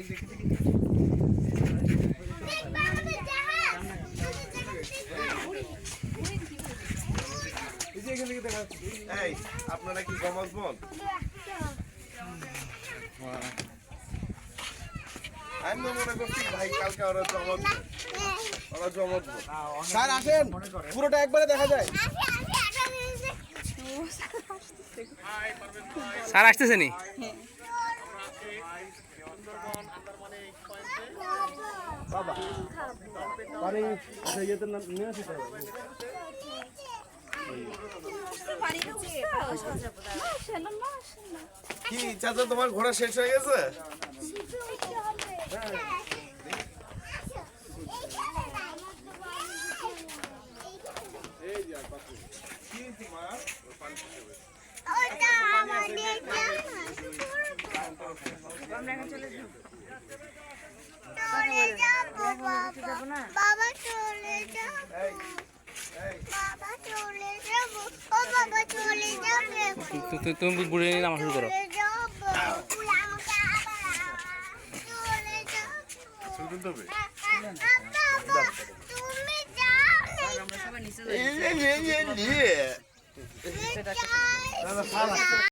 এই আপনারা কি জমজ বোন? আমি মনে করছি ভাই কালকে ওরা জমজ বোন। স্যার আসেন, পুরোটা একবারে দেখা যায়। স্যার আসতেছে নি? বাবা পানি ইয়েতে নিয়ে আসতে হবে। কি চাচা তোমার ঘোড়া শেষ হয়ে গেছে? বাবা চলে যাবো, বাবা চলে যাবো, ও বাবা চলে যাবে, তুমি বুড়ি নিয়ে নামা শুরু করো। চলে যাবো, আমাকে আবার চলে যাবো, বাবা তুমি যাও,